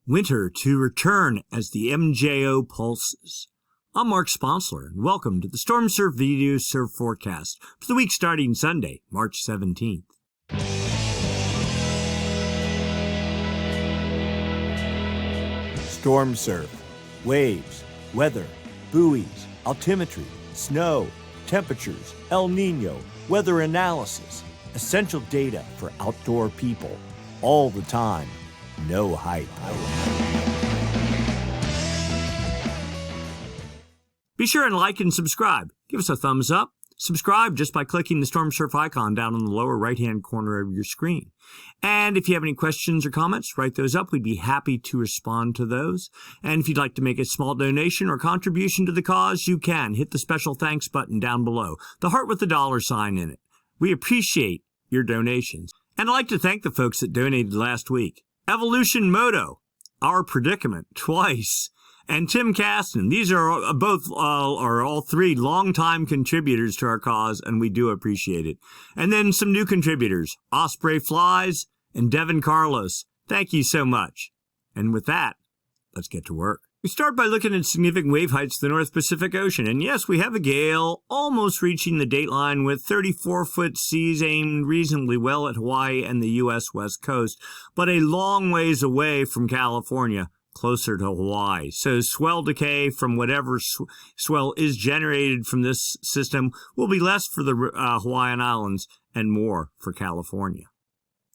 Winter to return as the MJO pulses. I'm Mark Sponsler, and welcome to the Stormsurf Video Surf Forecast for the week starting Sunday, March 17th. Stormsurf, waves, weather, buoys, altimetry, snow, temperatures, El Nino, weather analysis, essential data for outdoor people, all the time. No hype. Be sure and like and subscribe. Give us a thumbs up. Subscribe just by clicking the Stormsurf icon down in the lower right-hand corner of your screen. And if you have any questions or comments, write those up. We'd be happy to respond to those. And if you'd like to make a small donation or contribution to the cause, you can. Hit the special thanks button down below, the heart with the $sign in it. We appreciate your donations. And I'd like to thank the folks that donated last week. Evolution Moto, Our Predicament, twice, and Tim Caston. These are all three longtime contributors to our cause, and we do appreciate it. And then some new contributors, Osprey Flies and Devin Carlos. Thank you so much. And with that, let's get to work. We start by looking at significant wave heights to the North Pacific Ocean. And yes, we have a gale almost reaching the dateline with 34-foot seas aimed reasonably well at Hawaii and the U.S. West Coast, but a long ways away from California, closer to Hawaii. So swell decay from whatever swell is generated from this system will be less for the Hawaiian Islands and more for California.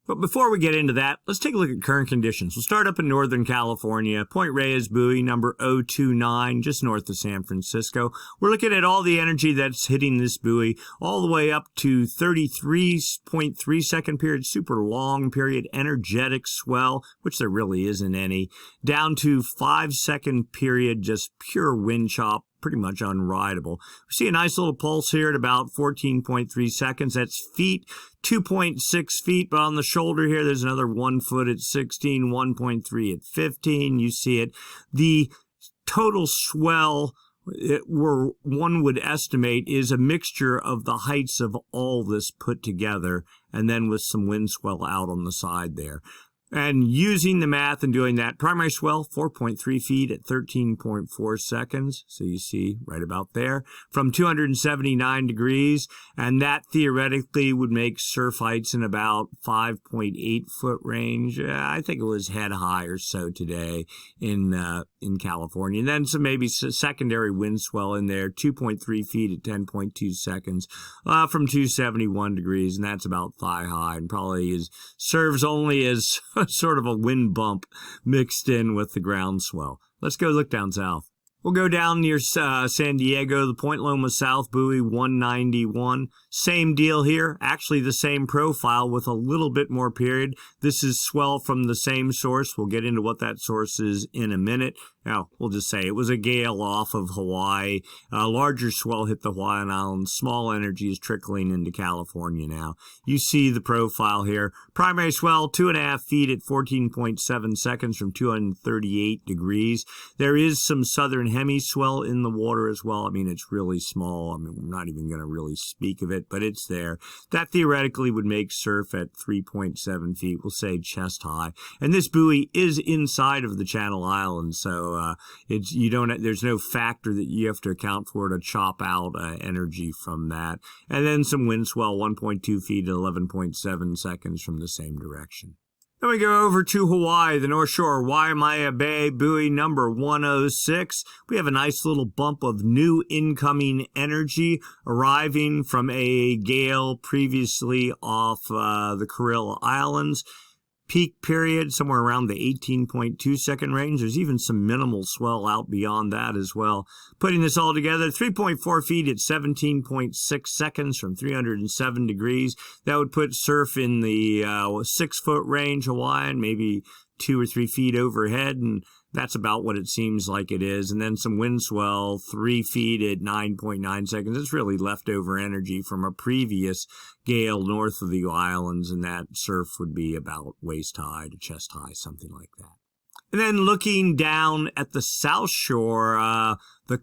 But before we get into that, let's take a look at current conditions. We'll start up in Northern California. Point Reyes buoy number 029, just north of San Francisco. We're looking at all the energy that's hitting this buoy, all the way up to 33.3 second period, super long period, energetic swell, which there really isn't any, down to 5 second period, just pure wind chop, pretty much unrideable. We see a nice little pulse here at about 14.3 seconds. That's feet, 2.6 feet, but on the shoulder here, there's another 1 foot at 16, 1.3 at 15. You see it. The total swell, where one would estimate, is a mixture of the heights of all this put together, and then with some wind swell out on the side there. And using the math and doing that, primary swell, 4.3 feet at 13.4 seconds. So you see right about there from 279 degrees. And that theoretically would make surf heights in about 5.8 foot range. I think it was head high or so today in California. And then some maybe secondary wind swell in there, 2.3 feet at 10.2 seconds from 271 degrees. And that's about thigh high and probably serves only as sort of a wind bump mixed in with the ground swell. Let's go look down south. We'll go down near San Diego. The Point Loma South buoy 191. Same deal here. Actually the same profile with a little bit more period. This is swell from the same source. We'll get into what that source is in a minute. Now, we'll just say it was a gale off of Hawaii. A larger swell hit the Hawaiian Islands. Small energy is trickling into California now. You see the profile here. Primary swell, 2.5 feet at 14.7 seconds from 238 degrees. There is some southern hemi swell in the water as well. I mean, it's really small. I mean, we're not even going to really speak of it, but it's there. That theoretically would make surf at 3.7 feet. We'll say chest high. And this buoy is inside of the Channel Islands, so there's no factor that you have to account for to chop out energy from that. And then some wind swell, 1.2 feet at 11.7 seconds from the same direction. Then we go over to Hawaii, the North Shore, Waimea Bay, buoy number 106. We have a nice little bump of new incoming energy arriving from a gale previously off the Kuril Islands. Peak period, somewhere around the 18.2 second range. There's even some minimal swell out beyond that as well. Putting this all together, 3.4 feet at 17.6 seconds from 307 degrees. That would put surf in the 6 foot range Hawaiian, maybe 2 or 3 feet overhead, and that's about what it seems like it is. And then some wind swell, 3 feet at 9.9 seconds. It's really leftover energy from a previous gale north of the islands, and that surf would be about waist high to chest high, something like that. And then looking down at the South Shore, the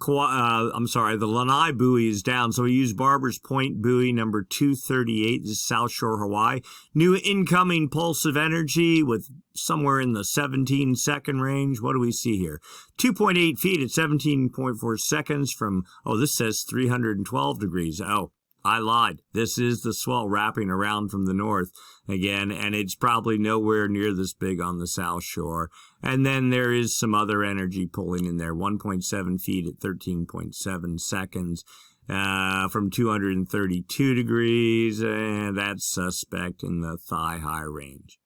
Lanai buoy is down. So we use Barber's Point buoy number 238. This is South Shore, Hawaii. New incoming pulse of energy with somewhere in the 17-second range. What do we see here? 2.8 feet at 17.4 seconds from, this says 312 degrees. Oh, I lied. This is the swell wrapping around from the north again, and it's probably nowhere near this big on the South Shore. And then there is some other energy pulling in there, 1.7 feet at 13.7 seconds from 232 degrees, and that's suspect in the thigh-high range.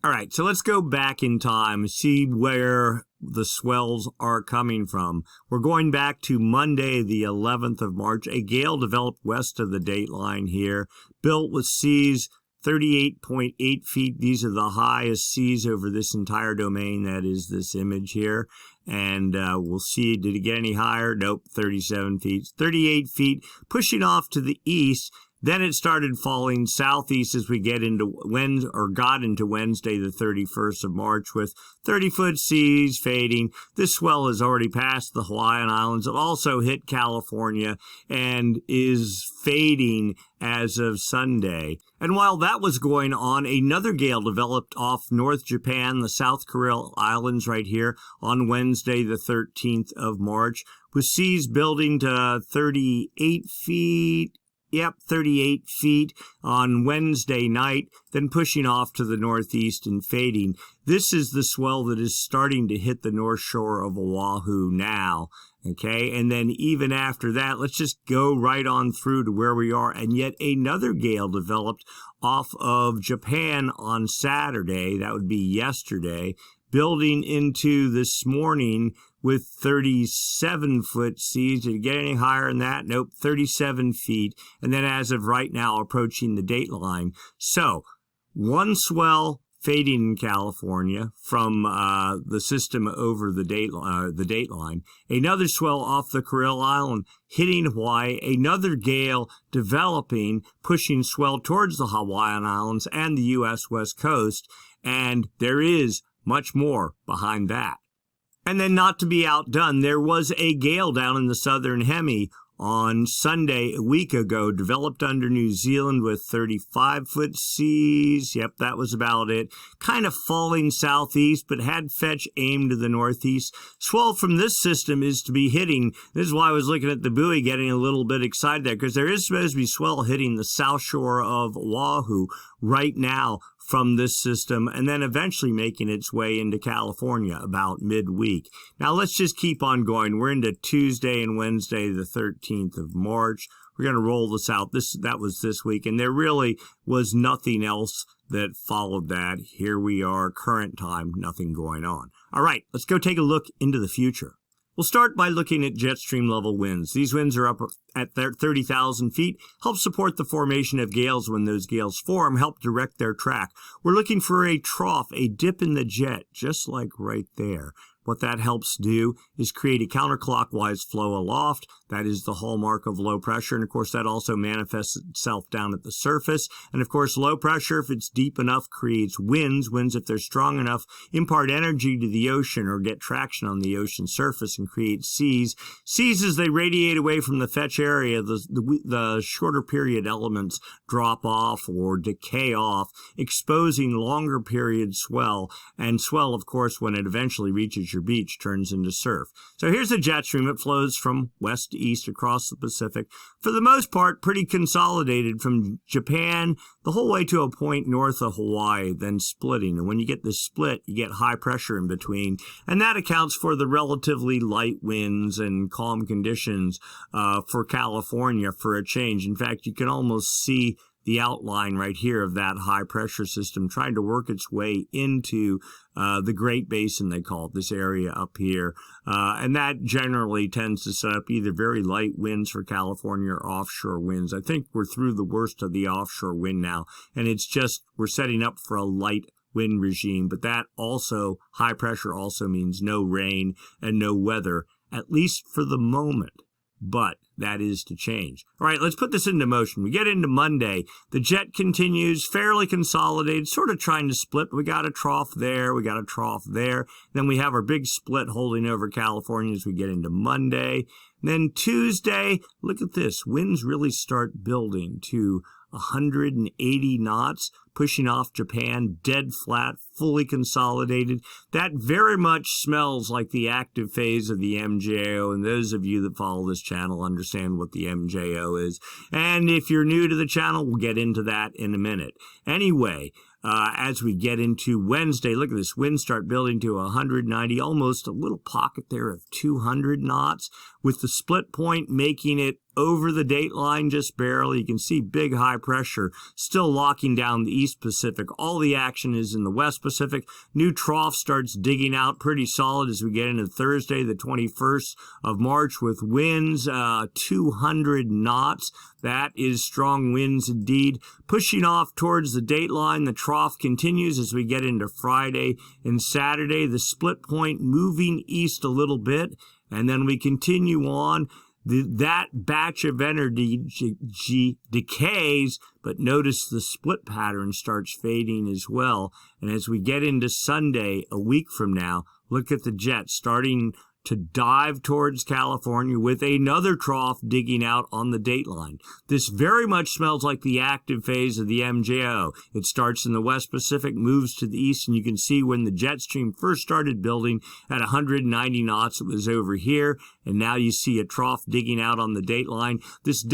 All right, so let's go back in time, see where the swells are coming from. We're going back to Monday, the 11th of March. A gale developed west of the dateline here, built with seas 38.8 feet. These are the highest seas over this entire domain. That is this image here. And we'll see, did it get any higher? Nope, 37 feet. 38 feet, pushing off to the east. Then it started falling southeast as we got into Wednesday, the 31st of March, with 30-foot seas fading. This swell has already passed the Hawaiian Islands. It also hit California and is fading as of Sunday. And while that was going on, another gale developed off North Japan, the South Kuril Islands right here, on Wednesday, the 13th of March, with seas building to 38 feet. Yep, 38 feet on Wednesday night, then pushing off to the northeast and fading. This is the swell that is starting to hit the north shore of Oahu now, okay? And then even after that, let's just go right on through to where we are. And yet another gale developed off of Japan on Saturday. That would be yesterday, building into this morning with 37-foot seas. Did it get any higher than that? Nope, 37 feet. And then as of right now, approaching the dateline. So, one swell fading in California from the system over the dateline. Another swell off the Kuril Island hitting Hawaii. Another gale developing, pushing swell towards the Hawaiian Islands and the U.S. West Coast. And there is much more behind that. And then, not to be outdone, there was a gale down in the southern hemi on Sunday a week ago, developed under New Zealand with 35-foot seas. Yep, that was about it. Kind of falling southeast, but had fetch aimed to the northeast. Swell from this system is to be hitting. This is why I was looking at the buoy, getting a little bit excited there, because there is supposed to be swell hitting the south shore of Oahu right now from this system, and then eventually making its way into California about midweek. Now let's just keep on going. We're into Tuesday and Wednesday, the 13th of March. We're going to roll this out. That was this week, and there really was nothing else that followed that. Here we are, current time, nothing going on. All right, let's go take a look into the future. We'll start by looking at jet stream level winds. These winds are up at 30,000 feet, help support the formation of gales when those gales form, help direct their track. We're looking for a trough, a dip in the jet, just like right there. What that helps do is create a counterclockwise flow aloft. That is the hallmark of low pressure. And of course, that also manifests itself down at the surface. And of course, low pressure, if it's deep enough, creates winds. Winds, if they're strong enough, impart energy to the ocean or get traction on the ocean surface and create seas. Seas, as they radiate away from the fetch area, the shorter period elements drop off or decay off, exposing longer period swell. And swell, of course, when it eventually reaches your beach, turns into surf. So here's a jet stream. It flows from west to east across the Pacific. For the most part, pretty consolidated from Japan the whole way to a point north of Hawaii, then splitting. And when you get this split, you get high pressure in between. And that accounts for the relatively light winds and calm conditions for California for a change. In fact, you can almost see the outline right here of that high pressure system trying to work its way into the Great Basin, they call it, this area up here. And that generally tends to set up either very light winds for California or offshore winds. I think we're through the worst of the offshore wind now, and it's just we're setting up for a light wind regime. But that also, high pressure also means no rain and no weather, at least for the moment. but that is to change. All right, let's put this into motion. We get into Monday. The jet continues fairly consolidated, sort of trying to split. We got a trough there. We got a trough there. Then we have our big split holding over California as we get into Monday. And then Tuesday, look at this. Winds really start building to 180 knots, pushing off Japan, dead flat, fully consolidated. That very much smells like the active phase of the MJO, and those of you that follow this channel understand what the MJO is. And if you're new to the channel, we'll get into that in a minute. Anyway, as we get into Wednesday, look at this. Winds start building to 190, almost a little pocket there of 200 knots, with the split point making it over the date line just barely. You can see big high pressure still locking down the East Pacific. All the action is in the West Pacific. New trough starts digging out pretty solid as we get into Thursday, the 21st of March, with winds 200 knots. That is strong winds indeed. Pushing off towards the date line, the trough continues as we get into Friday and Saturday. The split point moving east a little bit, and then we continue on. That batch of energy decays, but notice the split pattern starts fading as well. And as we get into Sunday, a week from now, look at the jet starting to dive towards California with another trough digging out on the date line. This very much smells like the active phase of the MJO. It starts in the West Pacific, moves to the east, and you can see when the jet stream first started building at 190 knots, it was over here, and now you see a trough digging out on the date line.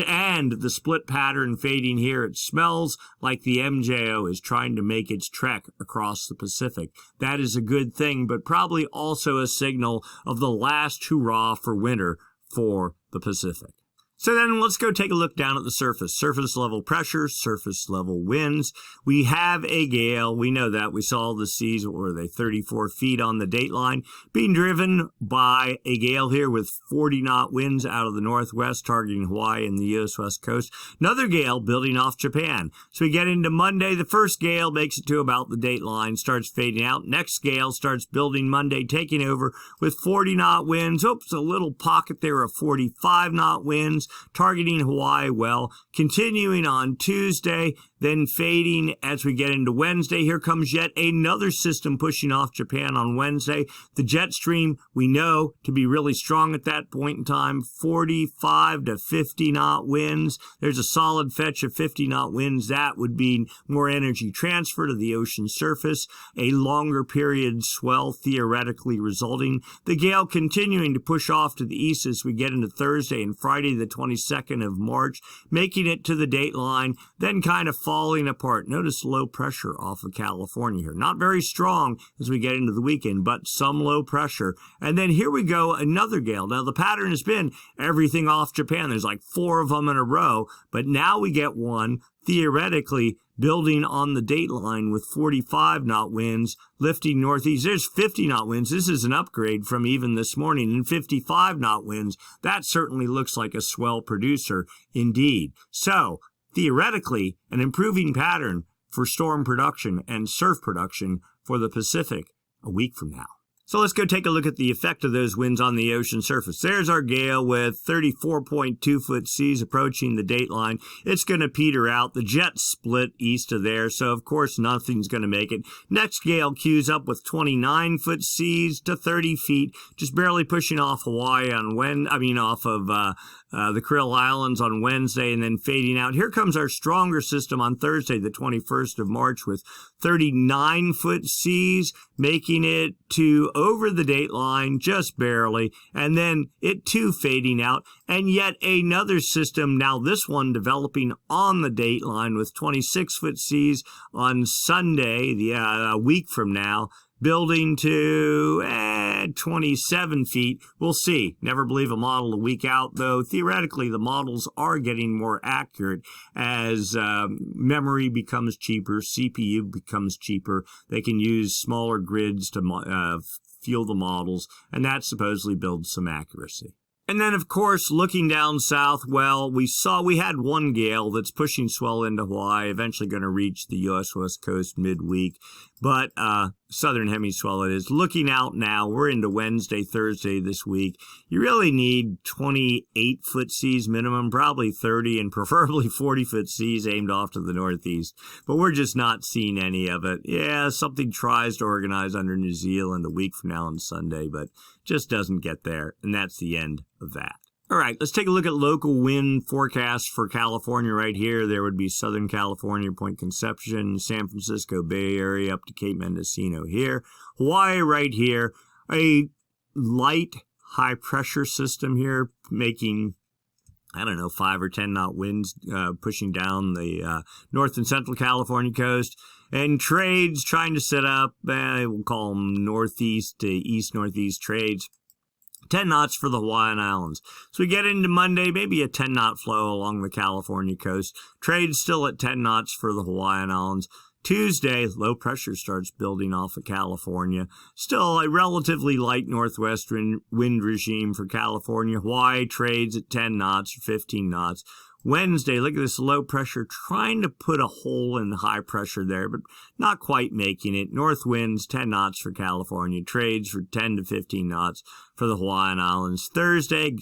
And the split pattern fading here. It smells like the MJO is trying to make its trek across the Pacific. That is a good thing, but probably also a signal of the last hurrah for winter for the Pacific. So then let's go take a look down at the surface. Surface level pressure, surface level winds. We have a gale. We know that. We saw the seas, what were they, 34 feet on the date line, being driven by a gale here with 40-knot winds out of the northwest, targeting Hawaii and the U.S. West Coast. Another gale building off Japan. So we get into Monday. The first gale makes it to about the date line, starts fading out. Next gale starts building Monday, taking over with 40-knot winds. Oops, a little pocket there of 45-knot winds, targeting Hawaii well. Continuing on Tuesday, then fading as we get into Wednesday. Here comes yet another system pushing off Japan on Wednesday. The jet stream we know to be really strong at that point in time, 45 to 50 knot winds. There's a solid fetch of 50 knot winds. That would be more energy transfer to the ocean surface, a longer period swell theoretically resulting. The gale continuing to push off to the east as we get into Thursday and Friday the 22nd of March, making it to the date line, then kind of falling apart. Notice low pressure off of California here. Not very strong as we get into the weekend, but some low pressure. And then here we go, another gale. Now the pattern has been everything off Japan. There's like 4 of them in a row, but now we get one theoretically building on the date line with 45-knot winds, lifting northeast. There's 50-knot winds. This is an upgrade from even this morning. And 55-knot winds, that certainly looks like a swell producer indeed. So, theoretically, an improving pattern for storm production and surf production for the Pacific a week from now. So let's go take a look at the effect of those winds on the ocean surface. There's our gale with 34.2 foot seas approaching the date line. It's going to peter out. The jet split east of there, so of course nothing's going to make it. Next gale queues up with 29 foot seas to 30 feet, just barely pushing off Hawaii on off of the Krill Islands on Wednesday and then fading out. Here comes our stronger system on Thursday, the 21st of March, with 39 foot seas, making it to over the date line just barely, and then it too fading out. And yet another system, now this one developing on the date line with 26 foot seas on Sunday, a week from now, building to 27 feet. We'll see. Never believe a model a week out, though. Theoretically, the models are getting more accurate as memory becomes cheaper, CPU becomes cheaper. They can use smaller grids to fuel the models, and that supposedly builds some accuracy. And then, of course, looking down south, well, we had one gale that's pushing swell into Hawaii, eventually going to reach the U.S. West Coast midweek. But southern hemiswell it is. Looking out now, we're into Wednesday, Thursday this week. You really need 28-foot seas minimum, probably 30 and preferably 40-foot seas aimed off to the northeast. But we're just not seeing any of it. Yeah, something tries to organize under New Zealand a week from now on Sunday, but just doesn't get there. And that's the end of that. All right, let's take a look at local wind forecasts for California right here. There would be Southern California, Point Conception, San Francisco Bay Area up to Cape Mendocino here. Hawaii right here. A light high pressure system here making, I don't know, 5 or 10 knot winds pushing down the north and central California coast. And trades trying to set up, we'll call them northeast to east-northeast trades. 10 knots for the Hawaiian Islands. So we get into Monday, maybe a 10-knot flow along the California coast. Trade still at 10 knots for the Hawaiian Islands. Tuesday, low pressure starts building off of California. Still a relatively light northwest wind regime for California. Hawaii trades at 10 knots or 15 knots. Wednesday, look at this low pressure trying to put a hole in the high pressure there, but not quite making it. North winds, 10 knots for California. Trades for 10 to 15 knots for the Hawaiian Islands. Thursday,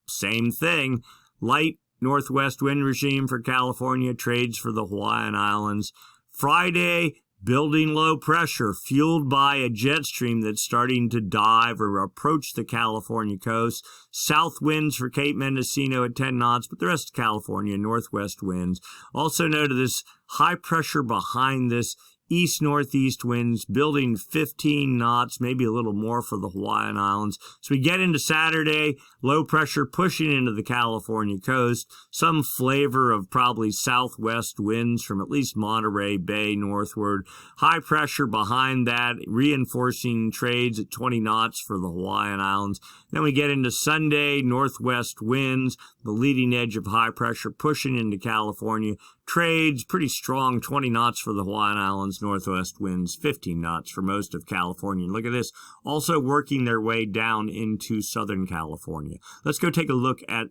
same thing. Light northwest wind regime for California. Trades for the Hawaiian Islands. Friday, building low pressure fueled by a jet stream that's starting to dive or approach the California coast. South winds for Cape Mendocino at 10 knots, but the rest of California, northwest winds. Also note this high pressure behind this east-northeast winds, building 15 knots, maybe a little more for the Hawaiian Islands. So we get into Saturday, low pressure pushing into the California coast, some flavor of probably southwest winds from at least Monterey Bay northward. High pressure behind that, reinforcing trades at 20 knots for the Hawaiian Islands. Then we get into Sunday, northwest winds, the leading edge of high pressure pushing into California. Trades, pretty strong, 20 knots for the Hawaiian Islands, northwest winds, 15 knots for most of California. And look at this, also working their way down into Southern California. Let's go take a look at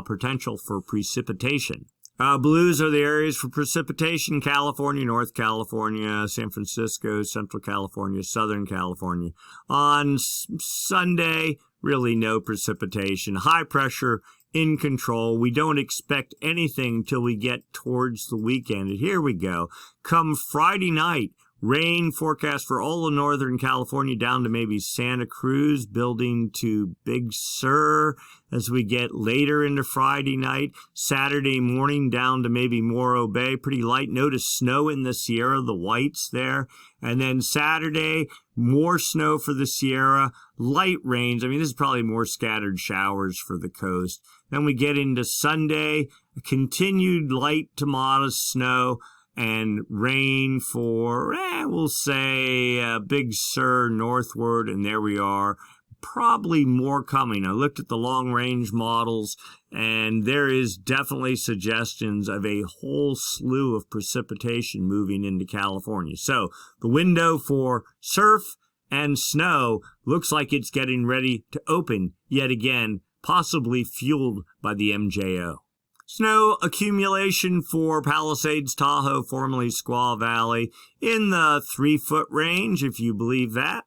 potential for precipitation. Blues are the areas for precipitation: California, North California, San Francisco, Central California, Southern California. On Sunday, really no precipitation. High pressure in control. We don't expect anything till we get towards the weekend. And here we go. Come Friday night, rain forecast for all of Northern California down to maybe Santa Cruz, building to Big Sur as we get later into Friday night. Saturday morning down to maybe Morro Bay. Pretty light. Notice snow in the Sierra, the whites there. And then Saturday, more snow for the Sierra, light rains. I mean, this is probably more scattered showers for the coast. Then we get into Sunday, continued light to modest snow and rain for, we'll say, Big Sur northward, and there we are. Probably more coming. I looked at the long-range models, and there is definitely suggestions of a whole slew of precipitation moving into California. So the window for surf and snow looks like it's getting ready to open yet again, possibly fueled by the MJO. Snow accumulation for Palisades, Tahoe, formerly Squaw Valley, in the 3-foot range, if you believe that.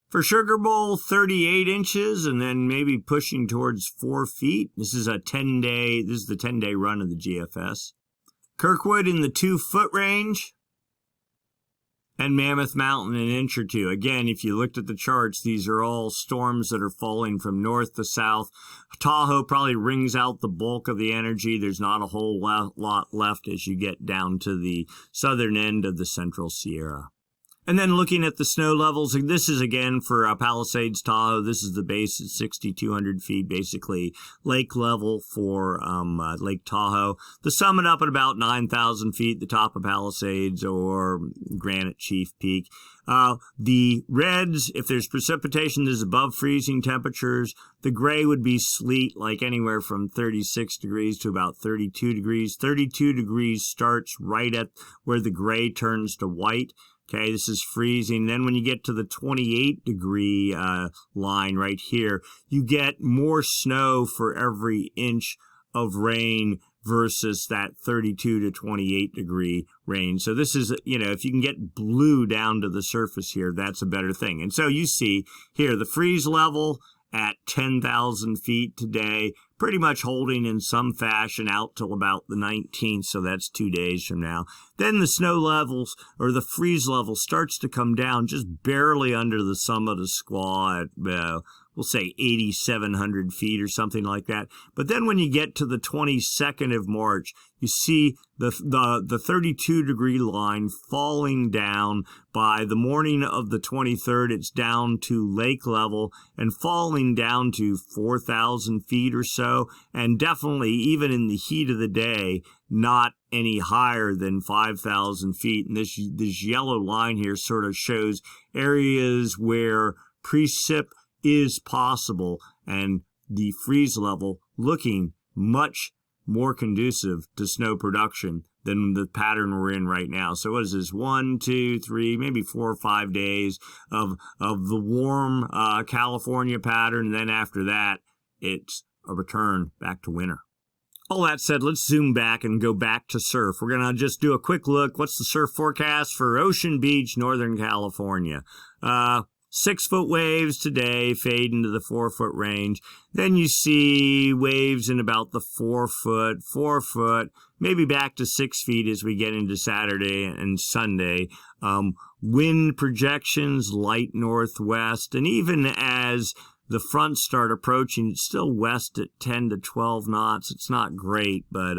For Sugar Bowl, 38 inches, and then maybe pushing towards 4 feet. This is the 10-day run of the GFS. Kirkwood in the 2-foot range. And Mammoth Mountain an inch or two. Again, if you looked at the charts, these are all storms that are falling from north to south. Tahoe probably wrings out the bulk of the energy. There's not a whole lot left as you get down to the southern end of the Central Sierra. And then looking at the snow levels, and this is again for Palisades, Tahoe. This is the base at 6,200 feet, basically lake level for Lake Tahoe. The summit up at about 9,000 feet, the top of Palisades or Granite Chief Peak. The reds, if there's precipitation, this is above freezing temperatures. The gray would be sleet, like anywhere from 36 degrees to about 32 degrees. 32 degrees starts right at where the gray turns to white. Okay, this is freezing. Then when you get to the 28-degree line right here, you get more snow for every inch of rain versus that 32 to 28 degree range. So this is, if you can get blue down to the surface here, that's a better thing. And so you see here the freeze level at 10,000 feet today, pretty much holding in some fashion out till about the 19th, so that's 2 days from now. Then the snow levels, or the freeze level, starts to come down just barely under the summit of Squaw at, we'll say 8,700 feet or something like that. But then when you get to the 22nd of March, you see the 32 degree line falling down. By the morning of the 23rd, it's down to lake level and falling down to 4,000 feet or so. And definitely, even in the heat of the day, not any higher than 5,000 feet. And this yellow line here sort of shows areas where precip is possible, and the freeze level looking much more conducive to snow production than the pattern we're in right now. So what is this? 1, 2, 3, maybe 4 or 5 days of the warm California pattern. And then after that, it's a return back to winter. All that said, let's zoom back and go back to surf. We're going to just do a quick look. What's the surf forecast for Ocean Beach, Northern California? 6-foot waves today, fade into the 4-foot range. Then you see waves in about the 4 foot, maybe back to 6 feet as we get into Saturday and Sunday. Wind projections, light northwest, and even as the fronts start approaching, it's still west at 10 to 12 knots. It's not great, but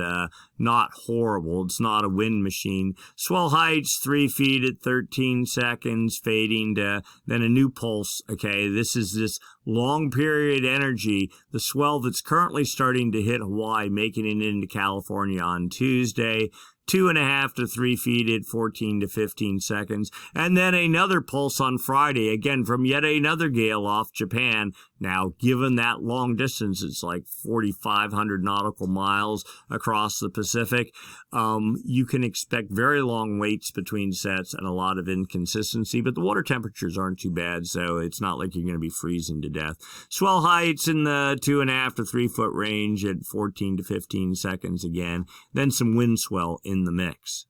not horrible. It's not a wind machine. Swell heights, 3 feet at 13 seconds, fading to then a new pulse. Okay, this is this long period energy, the swell that's currently starting to hit Hawaii, making it into California on Tuesday. 2.5 to 3 feet at 14 to 15 seconds. And then another pulse on Friday, again from yet another gale off Japan. Now, given that long distance, it's like 4,500 nautical miles across the Pacific. You can expect very long waits between sets and a lot of inconsistency, but the water temperatures aren't too bad, so it's not like you're going to be freezing to death. Swell heights in the 2.5 to 3 foot range at 14 to 15 seconds again. Then some wind swell in the mix.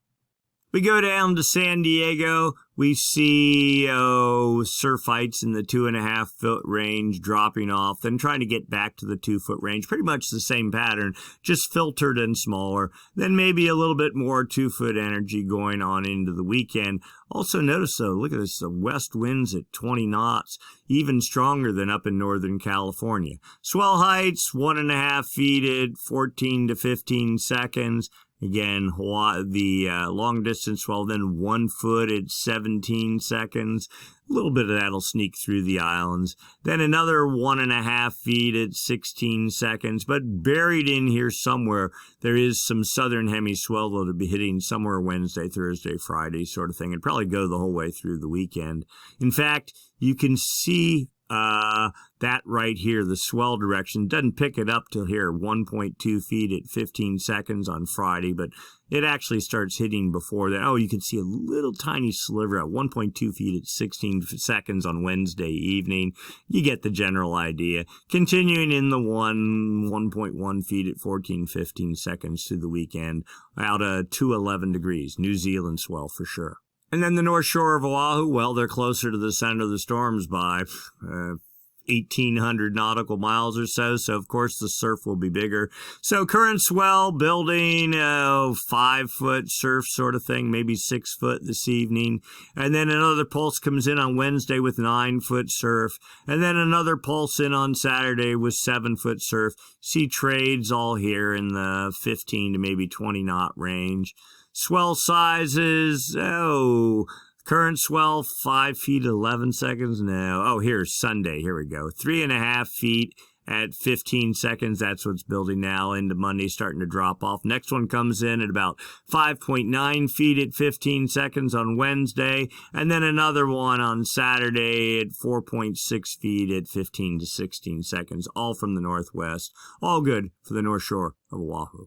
We go down to San Diego. We see surf heights in the 2.5 foot range dropping off, then trying to get back to the 2 foot range. Pretty much the same pattern, just filtered and smaller. Then maybe a little bit more 2 foot energy going on into the weekend. Also notice though, look at this, the west winds at 20 knots, even stronger than up in Northern California. Swell heights, 1.5 feet at 14 to 15 seconds. Again, Hawaii, the long distance swell, then 1 foot at 17 seconds. A little bit of that will sneak through the islands. Then another 1.5 feet at 16 seconds. But buried in here somewhere, there is some southern hemi swell that'll be hitting somewhere Wednesday, Thursday, Friday sort of thing. And probably go the whole way through the weekend. In fact, you can see that right here, the swell direction, doesn't pick it up till here, 1.2 feet at 15 seconds on Friday, but it actually starts hitting before that. Oh, you can see a little tiny sliver at 1.2 feet at 16 seconds on Wednesday evening. You get the general idea. Continuing in the 1.1 feet at 14, 15 seconds through the weekend, out of 211 degrees, New Zealand swell for sure. And then the North Shore of Oahu, well, they're closer to the center of the storms by 1,800 nautical miles or so. So, of course, the surf will be bigger. So, current swell building, 5 foot surf sort of thing, maybe 6 foot this evening. And then another pulse comes in on Wednesday with 9 foot surf. And then another pulse in on Saturday with 7 foot surf. See trades all here in the 15 to maybe 20 knot range. Swell sizes, current swell, 5 feet, 11 seconds. No, here's Sunday. Here we go. 3.5 feet at 15 seconds. That's what's building now into Monday, starting to drop off. Next one comes in at about 5.9 feet at 15 seconds on Wednesday. And then another one on Saturday at 4.6 feet at 15 to 16 seconds, all from the northwest. All good for the North Shore of Oahu.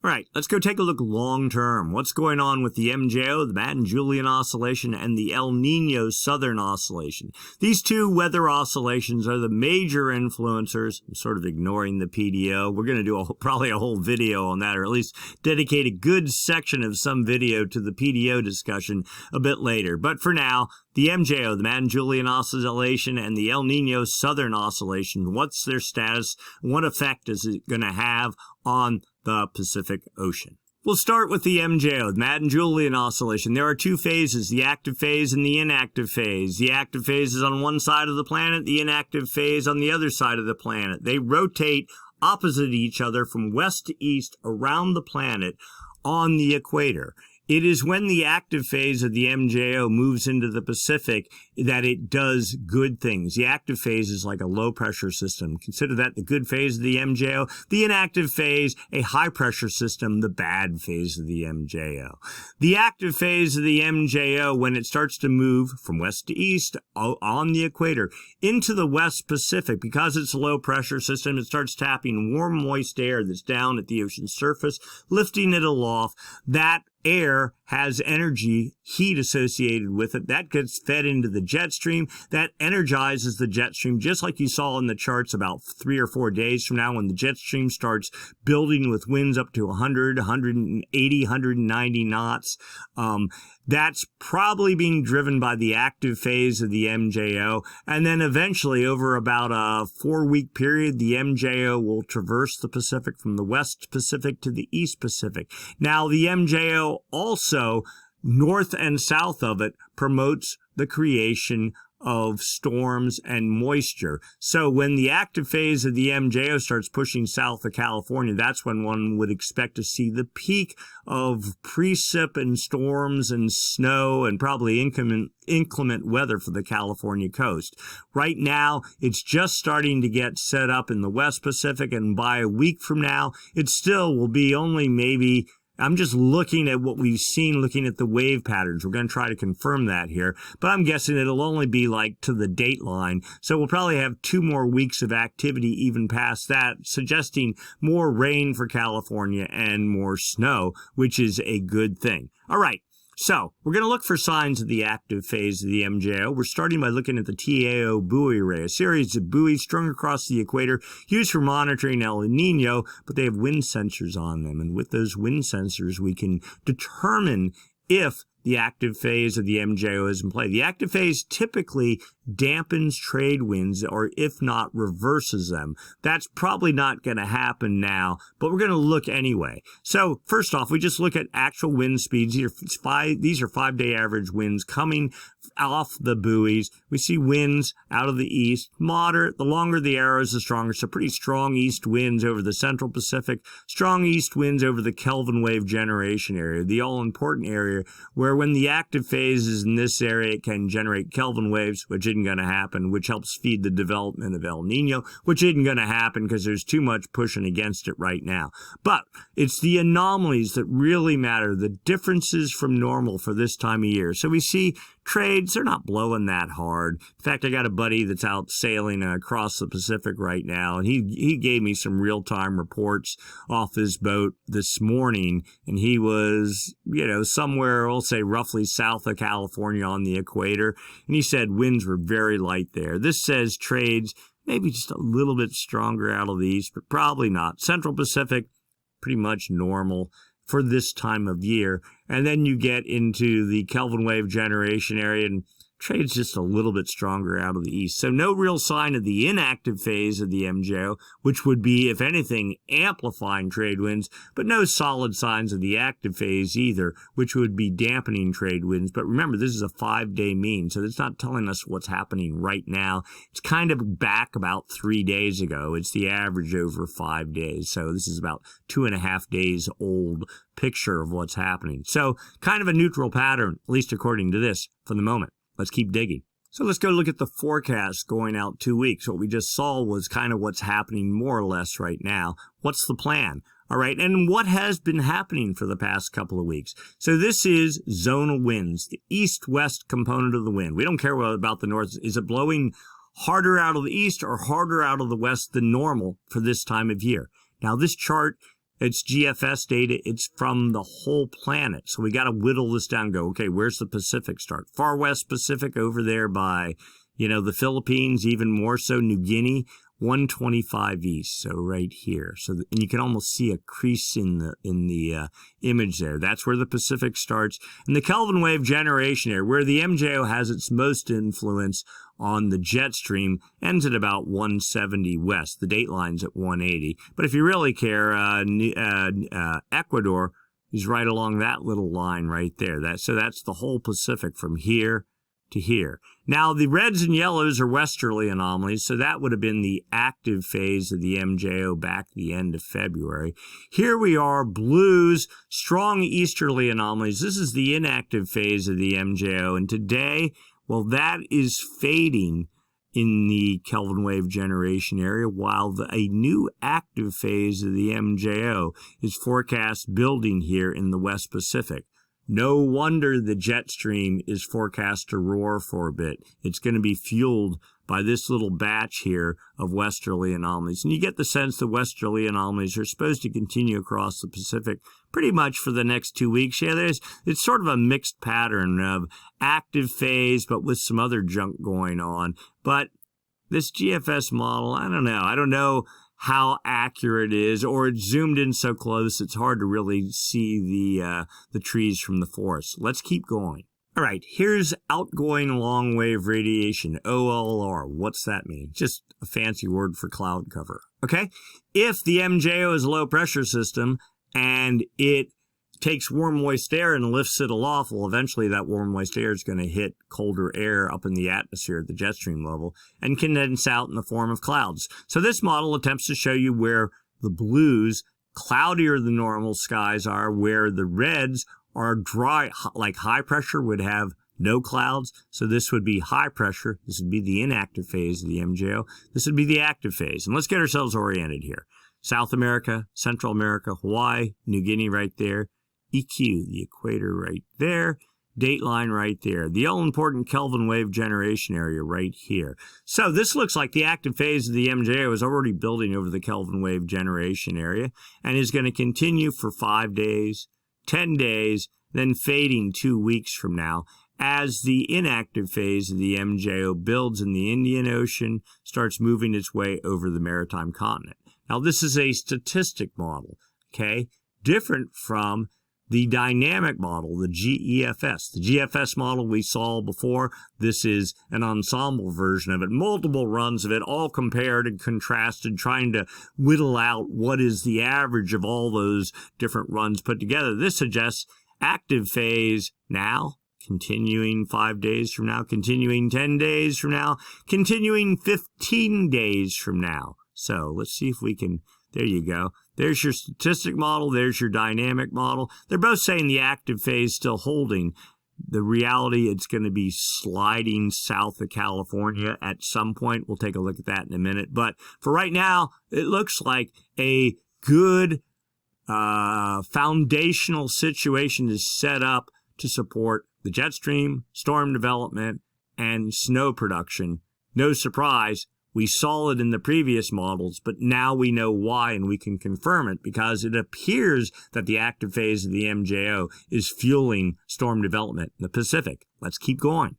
All right, let's go take a look long term. What's going on with the MJO, the Madden-Julian Oscillation, and the El Nino Southern Oscillation? These two weather oscillations are the major influencers. I'm sort of ignoring the PDO. We're going to do probably a whole video on that, or at least dedicate a good section of some video to the PDO discussion a bit later. But for now, the MJO, the Madden-Julian Oscillation, and the El Nino Southern Oscillation, what's their status? What effect is it going to have on the Pacific Ocean? We'll start with the MJO, the Madden-Julian Oscillation. There are two phases, the active phase and the inactive phase. The active phase is on one side of the planet, the inactive phase on the other side of the planet. They rotate opposite each other from west to east around the planet on the equator. It is when the active phase of the MJO moves into the Pacific that it does good things. The active phase is like a low-pressure system. Consider that the good phase of the MJO. The inactive phase, a high-pressure system, the bad phase of the MJO. The active phase of the MJO, when it starts to move from west to east on the equator into the West Pacific, because it's a low-pressure system, it starts tapping warm, moist air that's down at the ocean surface, lifting it aloft. That air has energy, heat associated with it. That gets fed into the jet stream. That energizes the jet stream, just like you saw in the charts about 3 or 4 days from now when the jet stream starts building with winds up to 100, 180, 190 knots. That's probably being driven by the active phase of the MJO. And then eventually, over about a 4-week period, the MJO will traverse the Pacific from the West Pacific to the East Pacific. Now, the MJO also, north and south of it, promotes the creation of storms and moisture. So when the active phase of the MJO starts pushing south of California, that's when one would expect to see the peak of precip and storms and snow and probably inclement weather for the California coast. Right now, it's just starting to get set up in the West Pacific, and by a week from now, it still will be only maybe, I'm just looking at what we've seen, looking at the wave patterns. We're going to try to confirm that here, but I'm guessing it'll only be like to the date line. So we'll probably have 2 more weeks of activity even past that, suggesting more rain for California and more snow, which is a good thing. All right. So, we're going to look for signs of the active phase of the MJO. We're starting by looking at the TAO buoy array, a series of buoys strung across the equator, used for monitoring El Nino, but they have wind sensors on them. And with those wind sensors, we can determine if the active phase of the MJO is in play. The active phase typically dampens trade winds, or if not, reverses them. That's probably not going to happen now, but we're going to look anyway. So first off, we just look at actual wind speeds. These are 5-day average winds coming off the buoys. We see winds out of the east, moderate. The longer the arrows, the stronger. So pretty strong east winds over the central Pacific, strong east winds over the Kelvin wave generation area, the all-important area where when the active phase is in this area, it can generate Kelvin waves, which isn't going to happen, which helps feed the development of El Nino, which isn't going to happen because there's too much pushing against it right now. But it's the anomalies that really matter, the differences from normal for this time of year. So we see trades, they're not blowing that hard. In fact, I got a buddy that's out sailing across the Pacific right now, and he gave me some real-time reports off his boat this morning, and he was, somewhere, I'll say roughly south of California on the equator, and he said winds were very light there. This says trades maybe just a little bit stronger out of the east, but probably not. Central Pacific, pretty much normal for this time of year. And then you get into the Kelvin wave generation area, and trade's just a little bit stronger out of the east. So no real sign of the inactive phase of the MJO, which would be, if anything, amplifying trade winds, but no solid signs of the active phase either, which would be dampening trade winds. But remember, this is a 5-day mean, so it's not telling us what's happening right now. It's kind of back about 3 days ago. It's the average over 5 days. So this is about 2.5 days old picture of what's happening. So kind of a neutral pattern, at least according to this, for the moment. Let's keep digging. So let's go look at the forecast going out 2 weeks. What we just saw was kind of what's happening more or less right now. What's the plan? All right, and what has been happening for the past couple of weeks? So this is zonal winds, the east-west component of the wind. We don't care about the north. Is it blowing harder out of the east or harder out of the west than normal for this time of year? Now, this chart It's GFS data. It's from the whole planet. So we got to whittle this down and go, okay, where's the Pacific start? Far West Pacific over there by, the Philippines, even more so New Guinea, 125 east. So right here. And you can almost see a crease in the image there. That's where the Pacific starts. And the Kelvin wave generation area, where the MJO has its most influence on the jet stream, ends at about 170 west. The date line's at 180. But if you really care, Ecuador is right along that little line right there. So that's the whole Pacific from here to here. Now, the reds and yellows are westerly anomalies, so that would have been the active phase of the MJO back at the end of February. Here we are, blues, strong easterly anomalies. This is the inactive phase of the MJO, and today, well, that is fading in the Kelvin wave generation area, while a new active phase of the MJO is forecast building here in the West Pacific. No wonder the jet stream is forecast to roar for a bit. It's going to be fueled by this little batch here of westerly anomalies. And you get the sense that westerly anomalies are supposed to continue across the Pacific pretty much for the next 2 weeks. Yeah, it's sort of a mixed pattern of active phase, but with some other junk going on. But this GFS model, I don't know how accurate it is, or it's zoomed in so close it's hard to really see the trees from the forest. Let's keep going. All right, here's outgoing long wave radiation, OLR. What's that mean? Just a fancy word for cloud cover. Okay, if the MJO is a low pressure system and it takes warm moist air and lifts it aloft, well, eventually that warm moist air is going to hit colder air up in the atmosphere at the jet stream level and condense out in the form of clouds. So this model attempts to show you where the blues, cloudier than normal skies are, where the reds are dry, like high pressure would have no clouds. So this would be high pressure. This would be the inactive phase of the MJO. This would be the active phase. And let's get ourselves oriented here. South America, Central America, Hawaii, New Guinea right there. EQ, the equator right there, dateline right there, the all-important Kelvin wave generation area right here. So this looks like the active phase of the MJO is already building over the Kelvin wave generation area and is going to continue for 5 days, 10 days, then fading 2 weeks from now as the inactive phase of the MJO builds in the Indian Ocean, starts moving its way over the maritime continent. Now this is a statistic model, okay, different from the dynamic model, the GEFS. The GFS model we saw before, this is an ensemble version of it, multiple runs of it, all compared and contrasted, trying to whittle out what is the average of all those different runs put together. This suggests active phase now, continuing 5 days from now, continuing 10 days from now, continuing 15 days from now. So let's see if we can, there you go. There's your statistic model. There's your dynamic model. They're both saying the active phase still holding. The reality, it's going to be sliding south of California at some point. We'll take a look at that in a minute. But for right now, it looks like a good foundational situation is set up to support the jet stream, storm development, and snow production. No surprise. We saw it in the previous models, but now we know why, and we can confirm it because it appears that the active phase of the MJO is fueling storm development in the Pacific. Let's keep going.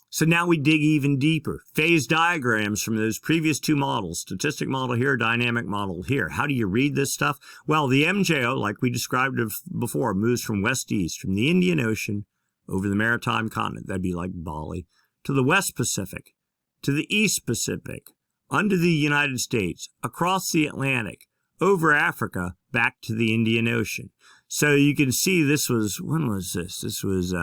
So now we dig even deeper. Phase diagrams from those previous two models, statistic model here, dynamic model here. How do you read this stuff? Well, the MJO, like we described before, moves from west to east, from the Indian Ocean over the maritime continent, that'd be like Bali, to the West Pacific, to the East Pacific, under the United States, across the Atlantic, over Africa, back to the Indian Ocean. So you can see this was, when was this? This was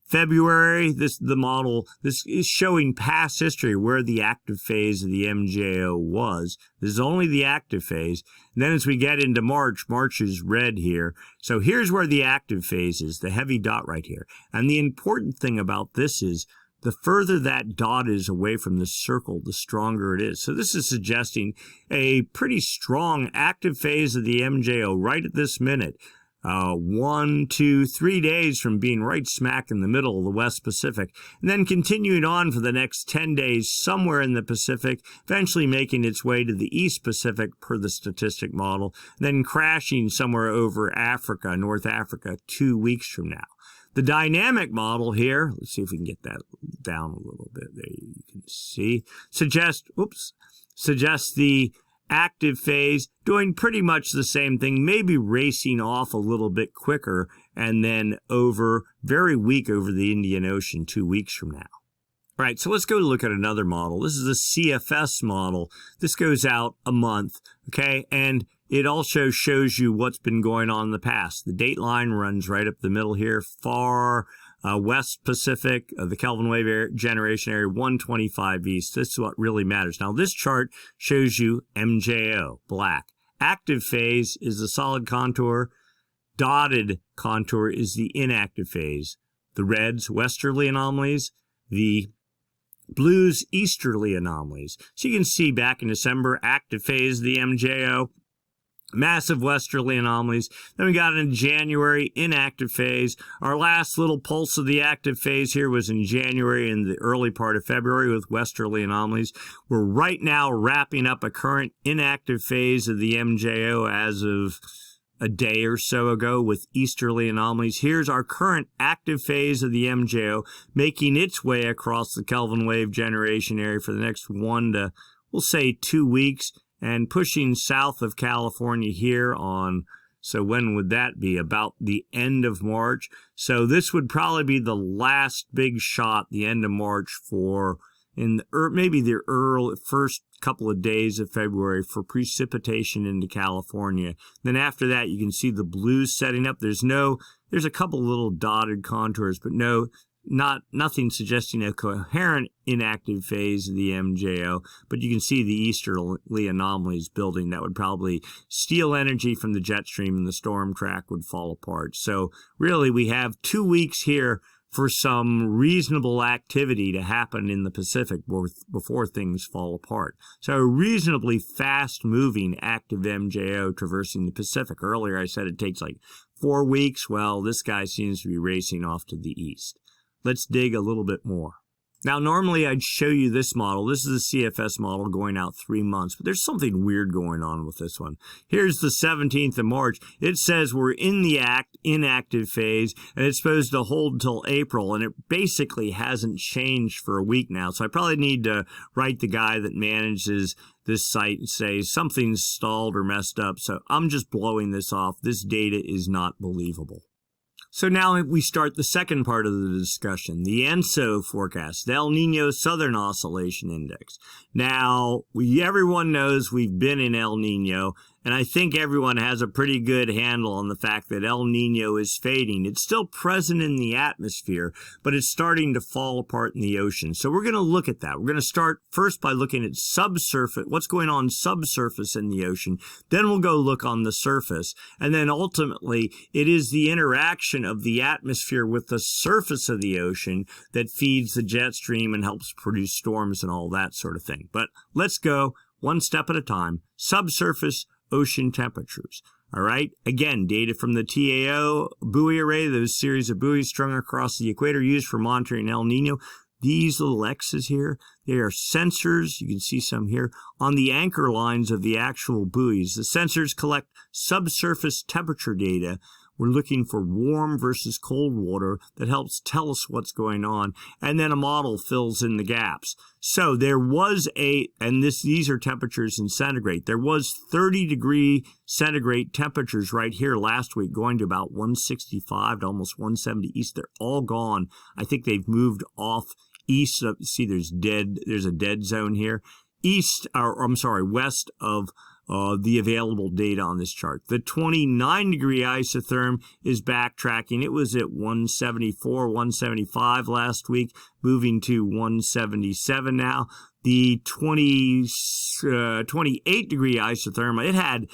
February. The model, this is showing past history where the active phase of the MJO was. This is only the active phase. And then as we get into March, March is red here. So here's where the active phase is, the heavy dot right here. And the important thing about this is, the further that dot is away from the circle, the stronger it is. So this is suggesting a pretty strong active phase of the MJO right at this minute. 1, 2, 3 days from being right smack in the middle of the West Pacific, and then continuing on for the next 10 days somewhere in the Pacific, eventually making its way to the East Pacific per the statistic model, then crashing somewhere over Africa, North Africa, 2 weeks from now. The dynamic model here, let's see if we can get that down a little bit. There you can see, suggests the active phase doing pretty much the same thing, maybe racing off a little bit quicker, and then very weak over the Indian Ocean 2 weeks from now. All right, so let's go look at another model. This is a CFS model. This goes out a month, okay? And it also shows you what's been going on in the past. The date line runs right up the middle here, far West Pacific, the Kelvin wave generation area, 125 east. This is what really matters. Now, this chart shows you MJO, black. Active phase is the solid contour. Dotted contour is the inactive phase. The reds, westerly anomalies. The blues, easterly anomalies. So you can see back in December, active phase of the MJO. Massive westerly anomalies. Then we got in January, inactive phase. Our last little pulse of the active phase here was in January and the early part of February with westerly anomalies. We're right now wrapping up a current inactive phase of the MJO as of a day or so ago with easterly anomalies. Here's our current active phase of the MJO making its way across the Kelvin wave generation area for the next 1 to, we'll say, 2 weeks. And pushing south of California here on, so when would that be? About the end of March. So this would probably be the last big shot, the end of March maybe the first couple of days of February for precipitation into California. Then after that, you can see the blues setting up. There's a couple little dotted contours, but nothing suggesting a coherent inactive phase of the MJO, but you can see the easterly anomalies building. That would probably steal energy from the jet stream and the storm track would fall apart. So really we have 2 weeks here for some reasonable activity to happen in the Pacific before things fall apart. So a reasonably fast-moving active MJO traversing the Pacific. Earlier I said it takes like 4 weeks. Well, this guy seems to be racing off to the east. Let's dig a little bit more. Now, normally I'd show you this model. This is the CFS model going out 3 months, but there's something weird going on with this one. Here's the 17th of March. It says we're in the inactive phase, and it's supposed to hold until April, and it basically hasn't changed for a week now. So I probably need to write the guy that manages this site and say something's stalled or messed up. So I'm just blowing this off. This data is not believable. So now we start the second part of the discussion, the ENSO forecast, the El Nino Southern Oscillation Index. Now, everyone knows we've been in El Nino, and I think everyone has a pretty good handle on the fact that El Nino is fading. It's still present in the atmosphere, but it's starting to fall apart in the ocean. So we're going to look at that. We're going to start first by looking at subsurface, what's going on subsurface in the ocean. Then we'll go look on the surface. And then ultimately, it is the interaction of the atmosphere with the surface of the ocean that feeds the jet stream and helps produce storms and all that sort of thing. But let's go one step at a time. Subsurface ocean temperatures. All right. Again, data from the TAO buoy array, those series of buoys strung across the equator used for monitoring El Nino. These little X's here, they are sensors. You can see some here on the anchor lines of the actual buoys. The sensors collect subsurface temperature data. We're looking for warm versus cold water that helps tell us what's going on. And then a model fills in the gaps. So there was these are temperatures in centigrade. There was 30-degree centigrade temperatures right here last week going to about 165 to almost 170 east. They're all gone. I think they've moved off east of, see there's a dead zone here. West of the available data on this chart. The 29-degree isotherm is backtracking. It was at 174, 175 last week, moving to 177 now. The 28-degree isotherm, it had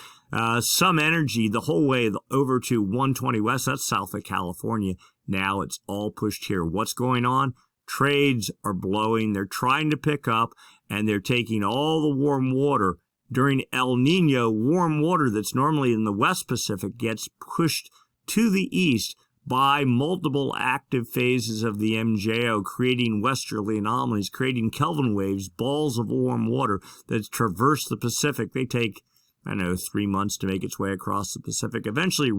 some energy the whole way over to 120 west. That's south of California. Now it's all pushed here. What's going on? Trades are blowing. They're trying to pick up, and they're taking all the warm water. During El Nino, warm water that's normally in the West Pacific gets pushed to the east by multiple active phases of the MJO, creating westerly anomalies, creating Kelvin waves, balls of warm water that traverse the Pacific. They take, 3 months to make its way across the Pacific, eventually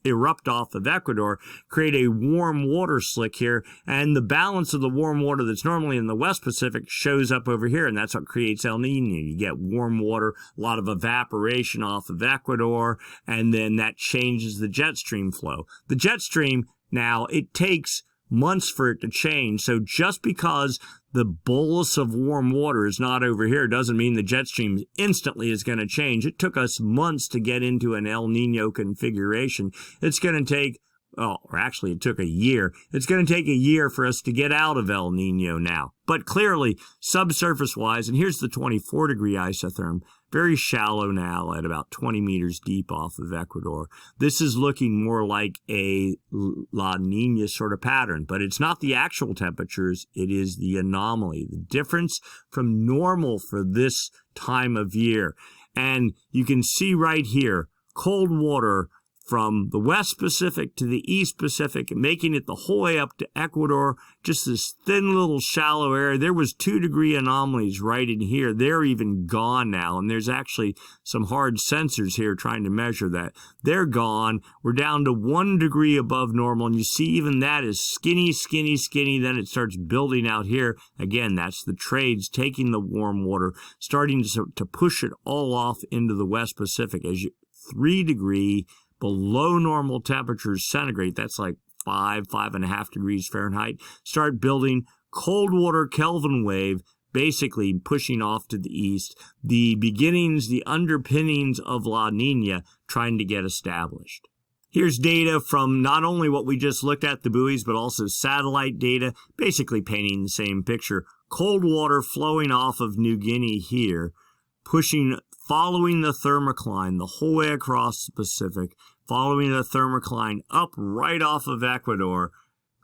erupt off of Ecuador, create a warm water slick here, and the balance of the warm water that's normally in the West Pacific shows up over here, and that's what creates El Nino. You get warm water, a lot of evaporation off of Ecuador, and then that changes the jet stream flow. The jet stream, now, it takes months for it to change, so just because the bolus of warm water is not over here doesn't mean the jet stream instantly is going to change. It took us months to get into an El Nino configuration. It's going to take, it took a year. It's going to take a year for us to get out of El Nino now. But clearly, subsurface-wise, and here's the 24-degree isotherm, very shallow now at about 20 meters deep off of Ecuador. This is looking more like a La Nina sort of pattern, but it's not the actual temperatures, it is the anomaly, the difference from normal for this time of year. And you can see right here, cold water from the West Pacific to the East Pacific, making it the whole way up to Ecuador, just this thin little shallow area. There was 2-degree anomalies right in here. They're even gone now, and there's actually some hard sensors here trying to measure that. They're gone. We're down to 1 degree above normal, and you see even that is skinny, skinny, skinny. Then it starts building out here. Again, that's the trades taking the warm water, starting to push it all off into the West Pacific. As 3-degree below normal temperatures centigrade, that's like 5.5 degrees Fahrenheit, start building cold water Kelvin wave, basically pushing off to the east, the beginnings, the underpinnings of La Nina trying to get established. Here's data from not only what we just looked at, the buoys, but also satellite data, basically painting the same picture. Cold water flowing off of New Guinea here, following the thermocline the whole way across the Pacific, following the thermocline up right off of Ecuador.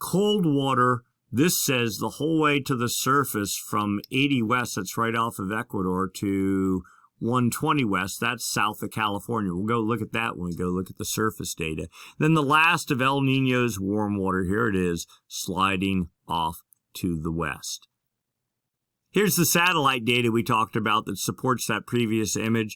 Cold water, this says the whole way to the surface from 80 west, that's right off of Ecuador, to 120 west, that's south of California. We'll go look at that when we go look at the surface data. Then the last of El Nino's warm water, here it is, sliding off to the west. Here's the satellite data we talked about that supports that previous image.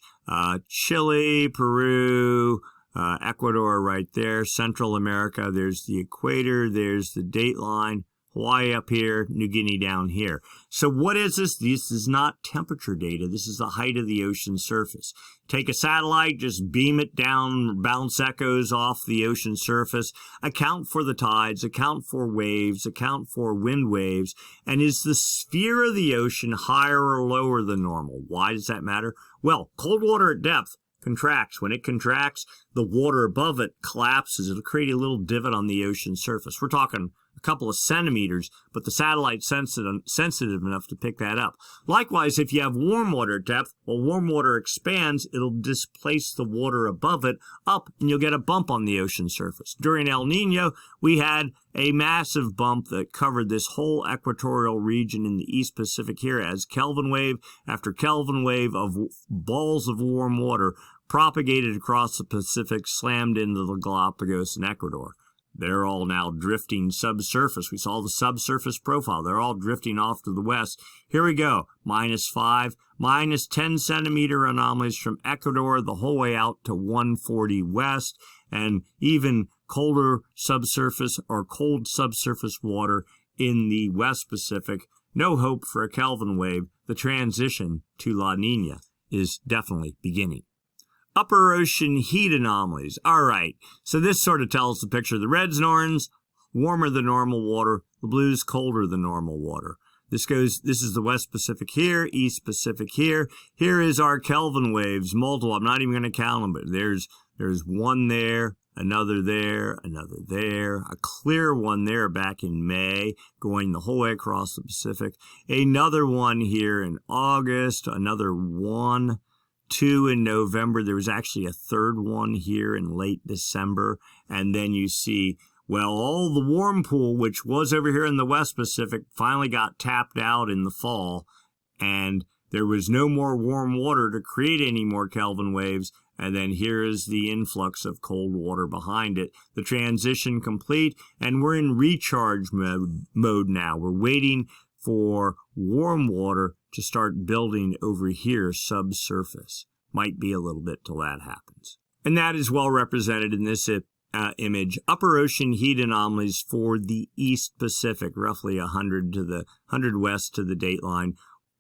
Chile, Peru, Ecuador right there, Central America, there's the equator, there's the date line, Hawaii up here, New Guinea down here. So what is this? This is not temperature data. This is the height of the ocean surface. Take a satellite, just beam it down, bounce echoes off the ocean surface, account for the tides, account for waves, account for wind waves, and is the sphere of the ocean higher or lower than normal? Why does that matter? Well, cold water at depth contracts. When it contracts, the water above it collapses. It'll create a little divot on the ocean surface. We're talking a couple of centimeters, but the satellite's sensitive enough to pick that up. Likewise, if you have warm water at depth, well, warm water expands, it'll displace the water above it up, and you'll get a bump on the ocean surface. During El Nino, we had a massive bump that covered this whole equatorial region in the East Pacific here as Kelvin wave after Kelvin wave of balls of warm water propagated across the Pacific, slammed into the Galapagos and Ecuador. They're all now drifting subsurface. We saw the subsurface profile. They're all drifting off to the west. Here we go. -5, -10 centimeter anomalies from Ecuador the whole way out to 140 west, and even colder subsurface or cold subsurface water in the West Pacific. No hope for a Kelvin wave. The transition to La Nina is definitely beginning. Upper ocean heat anomalies. All right, so this sort of tells the picture. The reds and orange, warmer than normal water. The blues, colder than normal water. This is the West Pacific here, East Pacific here. Here is our Kelvin waves, multiple. I'm not even going to count them, but there's one there, another there, another there, a clear one there back in May, going the whole way across the Pacific. Another one here in August, another one. 2 in November. There was actually a third one here in late December. And then you see, well, all the warm pool, which was over here in the West Pacific, finally got tapped out in the fall. And there was no more warm water to create any more Kelvin waves, and then here is the influx of cold water behind it. The transition complete, and we're in recharge mode now. We're waiting for warm water to start building over here subsurface. Might be a little bit till that happens. And that is well represented in this image. Upper ocean heat anomalies for the East Pacific, roughly 100 west to the dateline.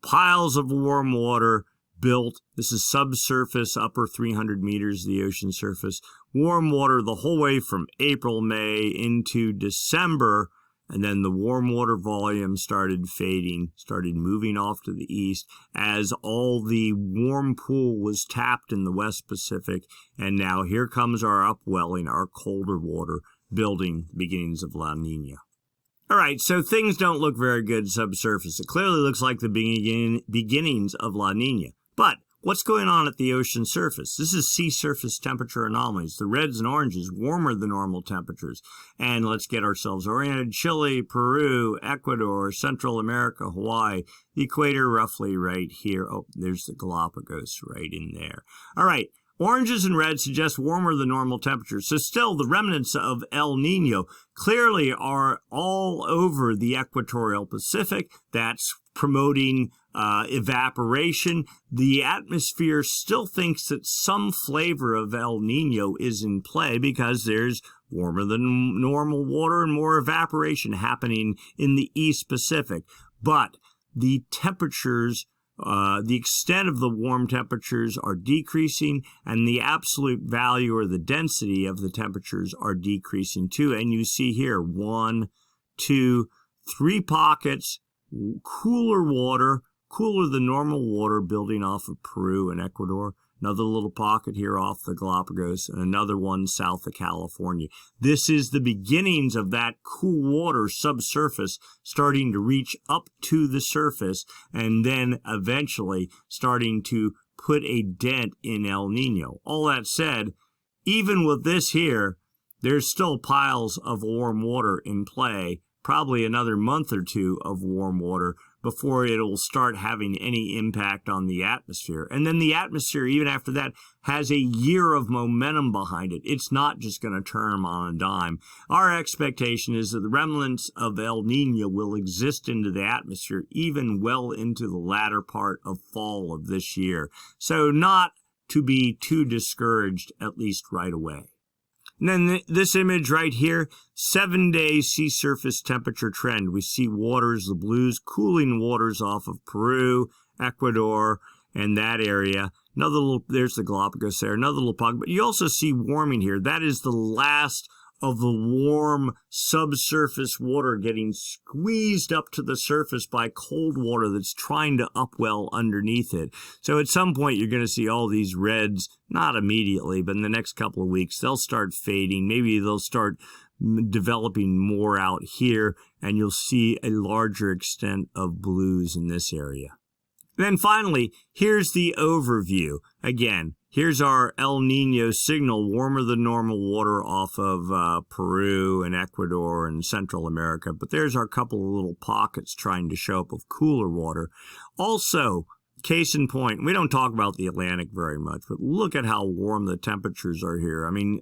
Piles of warm water built. This is subsurface, upper 300 meters of the ocean surface. Warm water the whole way from April, May into December. And then the warm water volume started fading, started moving off to the east as all the warm pool was tapped in the West Pacific. And now here comes our upwelling, our colder water building, beginnings of La Nina. All right, so things don't look very good subsurface. It clearly looks like the beginnings of La Nina. But what's going on at the ocean surface? This is sea surface temperature anomalies. The reds and oranges, warmer than normal temperatures. And let's get ourselves oriented. Chile, Peru, Ecuador, Central America, Hawaii. The equator roughly right here. Oh, there's the Galapagos right in there. All right. Oranges and reds suggest warmer than normal temperatures. So still, the remnants of El Nino clearly are all over the equatorial Pacific. That's promoting evaporation. The atmosphere still thinks that some flavor of El Nino is in play because there's warmer than normal water and more evaporation happening in the East Pacific. But the temperatures, the extent of the warm temperatures are decreasing, and the absolute value or the density of the temperatures are decreasing too. And you see here 1, 2, 3 pockets, cooler water, cooler than normal water building off of Peru and Ecuador. Another little pocket here off the Galapagos, and another one south of California. This is the beginnings of that cool water subsurface starting to reach up to the surface, and then eventually starting to put a dent in El Nino. All that said, even with this here, there's still piles of warm water in play, probably another month or two of warm water before it'll start having any impact on the atmosphere. And then the atmosphere, even after that, has a year of momentum behind it. It's not just going to turn on a dime. Our expectation is that the remnants of El Nino will exist into the atmosphere even well into the latter part of fall of this year. So not to be too discouraged, at least right away. And then this image right here, 7-day sea surface temperature trend. We see waters, the blues, cooling waters off of Peru, Ecuador, and that area. Another little, there's the Galapagos there, another little pocket. But you also see warming here. That is the last of the warm subsurface water getting squeezed up to the surface by cold water that's trying to upwell underneath it. So at some point you're going to see all these reds, not immediately, but in the next couple of weeks, they'll start fading. Maybe they'll start developing more out here, and you'll see a larger extent of blues in this area. Then finally, here's the overview. Again, here's our El Nino signal, warmer than normal water off of Peru and Ecuador and Central America. But there's our couple of little pockets trying to show up of cooler water. Also, case in point, we don't talk about the Atlantic very much, but look at how warm the temperatures are here. I mean,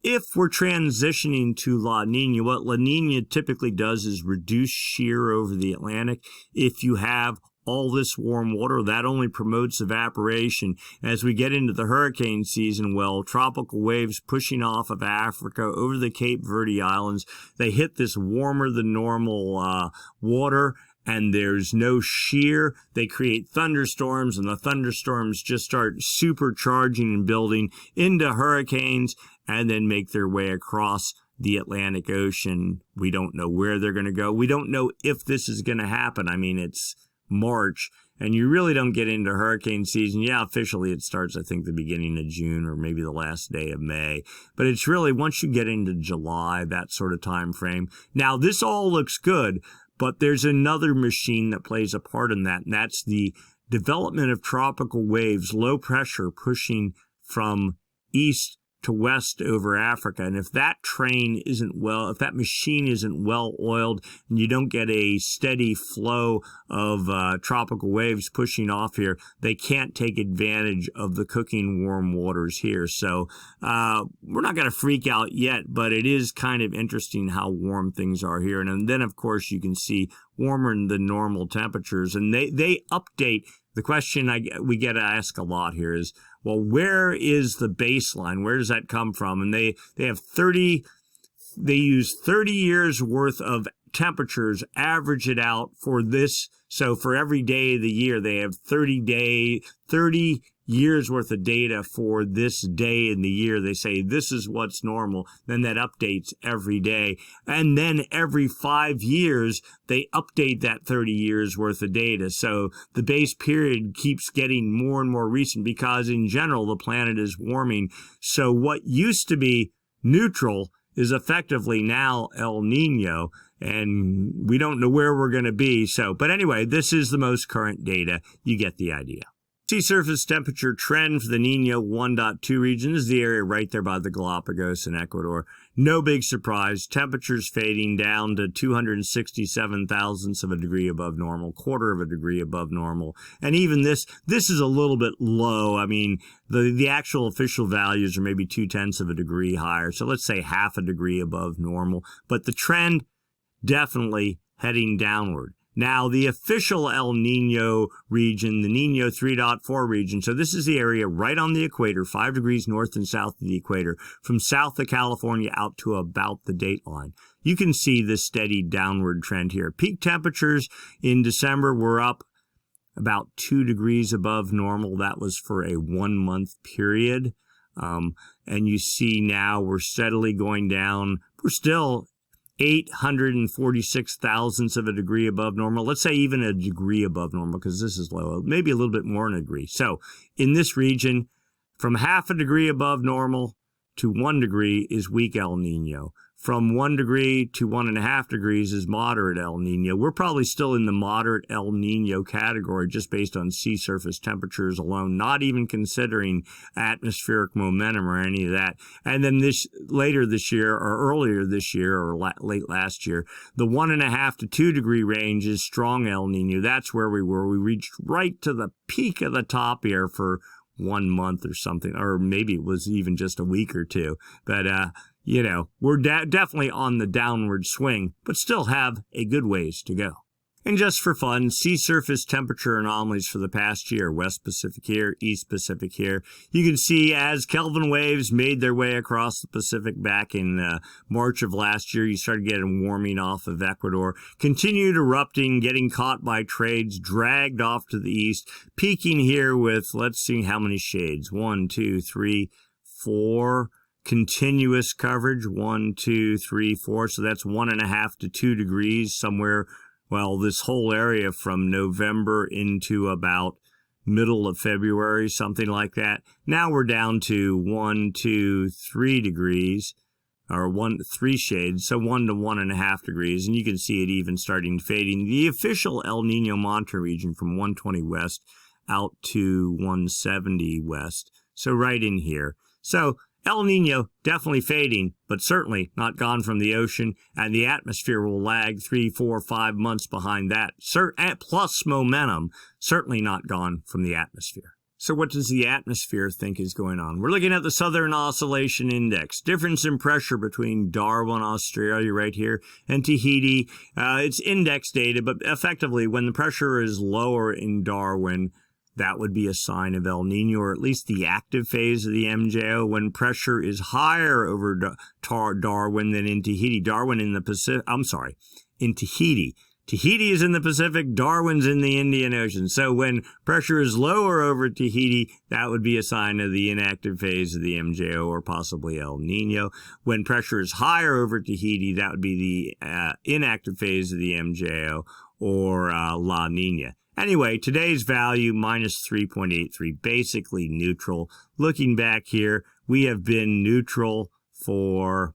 if we're transitioning to La Nina, what La Nina typically does is reduce shear over the Atlantic. If you have all this warm water, that only promotes evaporation. As we get into the hurricane season, well, tropical waves pushing off of Africa over the Cape Verde Islands, they hit this warmer than normal water, and there's no shear. They create thunderstorms, and the thunderstorms just start supercharging and building into hurricanes and then make their way across the Atlantic Ocean. We don't know where they're going to go. We don't know if this is going to happen. I mean, it's March, and you really don't get into hurricane season. Yeah, officially it starts, I think, the beginning of June or maybe the last day of May. But it's really once you get into July, that sort of time frame. Now, this all looks good, but there's another machine that plays a part in that, and that's the development of tropical waves, low pressure pushing from east to west over Africa. And if that train isn't if that machine isn't well oiled and you don't get a steady flow of tropical waves pushing off here, they can't take advantage of the cooking warm waters here. So we're not going to freak out yet, but it is kind of interesting how warm things are here. And then, of course, you can see warmer than normal temperatures. And they update. The question we get to ask a lot here is, well, where is the baseline? Where does that come from? And they use 30 years worth of temperatures, average it out for this. So for every day of the year, they have 30 years worth of data for this day in the year. They say this is what's normal. Then that updates every day. And then every 5 years, they update that 30 years worth of data. So the base period keeps getting more and more recent because in general, the planet is warming. So what used to be neutral is effectively now El Nino, and we don't know where we're going to be. So, but anyway, this is the most current data. You get the idea. Sea surface temperature trend for the Nino 1.2 region is the area right there by the Galapagos in Ecuador. No big surprise. Temperatures fading down to 267 thousandths of a degree above normal, quarter of a degree above normal. And even this is a little bit low. I mean, the actual official values are maybe 0.2 of a degree higher. So let's say half a degree above normal. But the trend definitely heading downward. Now, the official El Nino region, the Nino 3.4 region, so this is the area right on the equator, 5 degrees north and south of the equator, from south of California out to about the date line. You can see this steady downward trend here. Peak temperatures in December were up about 2 degrees above normal. That was for a 1-month period. And you see now we're steadily going down. We're still 846 thousandths of a degree above normal. Let's say even a degree above normal because this is low, maybe a little bit more than a degree. So in this region, from half a degree above normal to 1 degree is weak El Nino. From 1 degree to 1.5 degrees is moderate El Nino. We're probably still in the moderate El Nino category just based on sea surface temperatures alone, not even considering atmospheric momentum or any of that. And then later this year or earlier this year or late last year, the 1.5 to 2 degree range is strong El Nino. That's where we were. We reached right to the peak of the top here for 1 month or something, or maybe it was even just a week or two. But, you know, we're definitely on the downward swing, but still have a good ways to go. And just for fun, sea surface temperature anomalies for the past year, West Pacific here, East Pacific here. You can see as Kelvin waves made their way across the Pacific back in March of last year, you started getting warming off of Ecuador, continued erupting, getting caught by trades, dragged off to the east, peaking here with, let's see how many shades, 1, 2, 3, 4, continuous coverage, 1, 2, 3, 4. So that's 1.5 to 2 degrees somewhere. Well, this whole area from November into about middle of February, something like that. Now we're down to 1, 2, 3 degrees, or 3 shades, so 1 to 1.5 degrees, and you can see it even starting fading. The official El Nino monitor region from 120 west out to 170 west, so right in here. So El Nino definitely fading, but certainly not gone from the ocean, and the atmosphere will lag 3, 4, 5 months behind that. Plus momentum, certainly not gone from the atmosphere. So what does the atmosphere think is going on? We're looking at the Southern Oscillation Index. Difference in pressure between Darwin, Australia right here, and Tahiti. It's index data, but effectively when the pressure is lower in Darwin, that would be a sign of El Nino, or at least the active phase of the MJO. When pressure is higher over Darwin than in Tahiti. Darwin in the Pacific, in Tahiti. Tahiti is in the Pacific, Darwin's in the Indian Ocean. So when pressure is lower over Tahiti, that would be a sign of the inactive phase of the MJO or possibly El Nino. When pressure is higher over Tahiti, that would be the inactive phase of the MJO or La Nina. Anyway, today's value, minus 3.83, basically neutral. Looking back here, we have been neutral for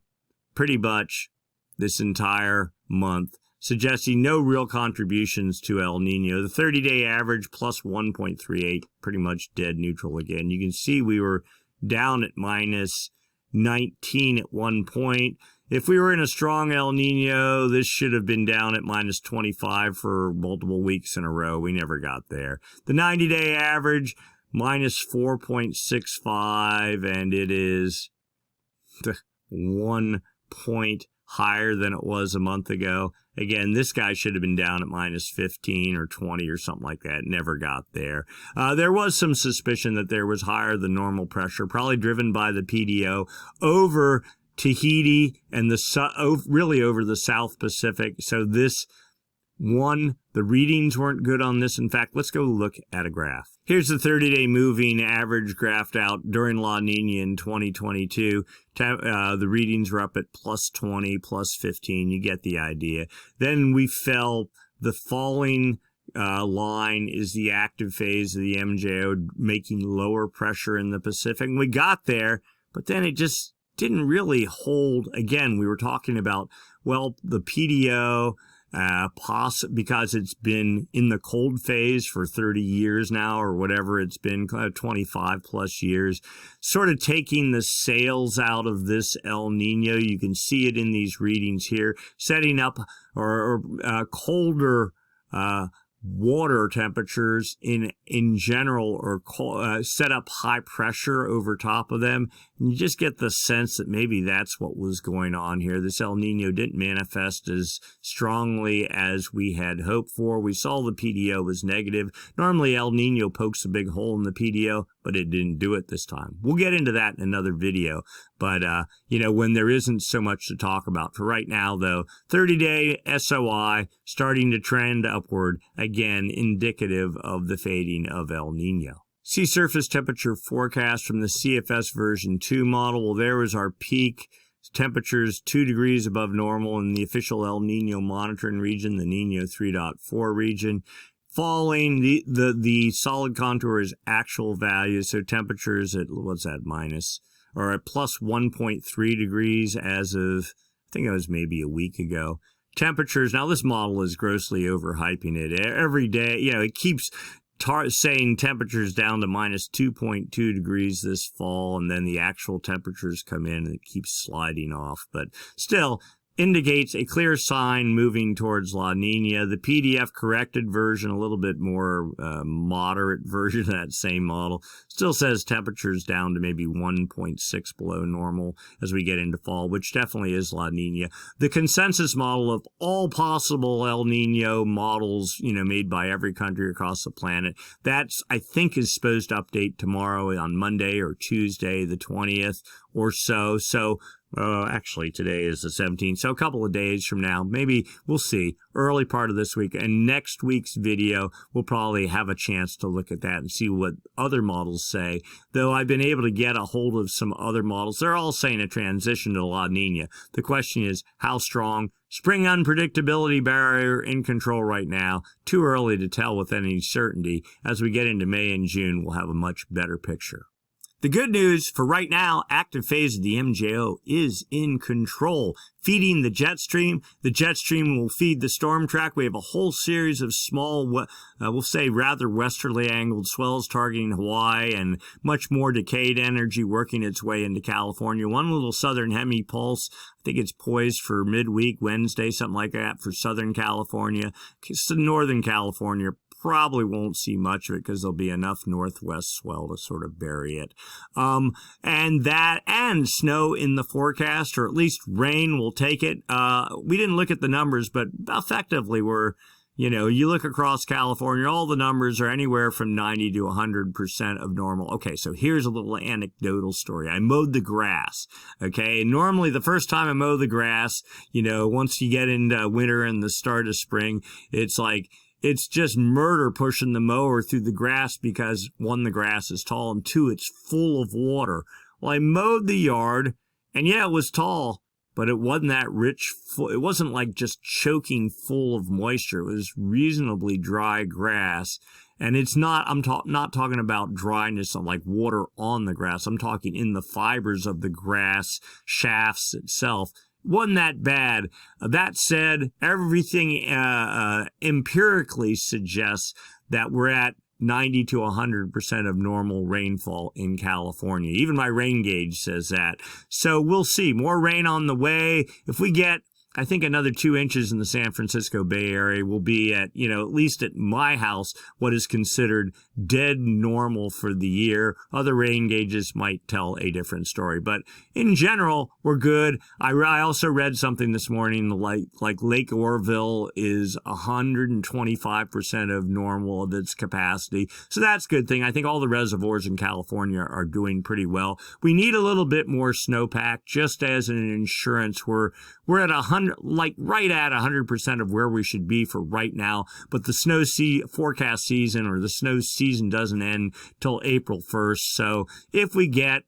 pretty much this entire month, suggesting no real contributions to El Nino. The 30-day average, plus 1.38, pretty much dead neutral again. You can see we were down at minus 19 at one point. If we were in a strong El Nino, this should have been down at minus 25 for multiple weeks in a row. We never got there. The 90-day average, minus 4.65, and it is 1 point higher than it was a month ago. Again, this guy should have been down at minus 15 or 20 or something like that. Never got there. There was some suspicion that there was higher than normal pressure, probably driven by the PDO over Tahiti and really over the South Pacific. So this one, the readings weren't good on this. In fact, let's go look at a graph. Here's the 30-day moving average graphed out during La Nina in 2022. The readings were up at plus 20, plus 15. You get the idea. Then we fell. The falling line is the active phase of the MJO, making lower pressure in the Pacific. We got there, but then it just didn't really hold. Again, we were talking about, well, the PDO, because it's been in the cold phase for 30 years now, or whatever it's been, 25 plus years, sort of taking the sails out of this El Nino. You can see it in these readings here, setting up or colder water temperatures in general, or set up high pressure over top of them. And you just get the sense that maybe that's what was going on here. This El Nino didn't manifest as strongly as we had hoped for. We saw the PDO was negative. Normally El Nino pokes a big hole in the PDO, but it didn't do it this time. We'll get into that in another video. But, when there isn't so much to talk about. For right now, though, 30-day SOI starting to trend upward, again, indicative of the fading of El Nino. Sea surface temperature forecast from the CFS version 2 model. Well, there was our peak. Temperatures 2 degrees above normal in the official El Nino monitoring region, the Nino 3.4 region. Falling, the solid contour is actual value, so temperatures at, what's that, at plus 1.3 degrees as of, I think it was maybe a week ago. Temperatures, now this model is grossly overhyping it. Every day, it keeps saying temperatures down to minus 2.2 degrees this fall, and then the actual temperatures come in and it keeps sliding off. But still, indicates a clear sign moving towards La Nina. The PDF corrected version, a little bit more moderate version of that same model, still says temperatures down to maybe 1.6 below normal as we get into fall, which definitely is La Nina. The consensus model of all possible El Nino models, made by every country across the planet, that's, I think, is supposed to update tomorrow on Monday or Tuesday, the 20th or so. Actually, today is the 17th, so a couple of days from now, maybe we'll see, early part of this week. And next week's video, we'll probably have a chance to look at that and see what other models say. Though I've been able to get a hold of some other models. They're all saying a transition to La Nina. The question is, how strong? Spring unpredictability barrier in control right now. Too early to tell with any certainty. As we get into May and June, we'll have a much better picture. The good news for right now, active phase of the MJO is in control, feeding the Jetstream. The Jetstream will feed the storm track. We have a whole series of small, we'll say rather westerly angled swells targeting Hawaii, and much more decayed energy working its way into California. One little southern hemi pulse, I think it's poised for midweek, Wednesday, something like that, for Southern California. Northern California probably won't see much of it because there'll be enough northwest swell to sort of bury it. And snow in the forecast, or at least rain will take it. We didn't look at the numbers, but effectively you look across California, all the numbers are anywhere from 90 to 100% of normal. Okay, so here's a little anecdotal story. I mowed the grass, okay? Normally, the first time I mow the grass, once you get into winter and the start of spring, it's just murder pushing the mower through the grass because, one, the grass is tall, and two, it's full of water. Well, I mowed the yard, and yeah, it was tall, but it wasn't that rich. It wasn't like just choking full of moisture. It was reasonably dry grass. And it's not, I'm not talking about dryness on like water on the grass. I'm talking in the fibers of the grass shafts itself. Wasn't that bad. That said, everything empirically suggests that we're at 90 to 100% of normal rainfall in California. Even my rain gauge says that. So we'll see. More rain on the way. If we get, I think, another 2 inches in the San Francisco Bay Area, will be at, at least at my house, what is considered dead normal for the year. Other rain gauges might tell a different story, but in general, we're good. I also read something this morning, like Lake Oroville is 125% of normal of its capacity. So that's a good thing. I think all the reservoirs in California are doing pretty well. We need a little bit more snowpack, just as an insurance. We're at 100, right at 100% of where we should be for right now. But the snow forecast season, or the snow season, doesn't end till April 1st. So if we get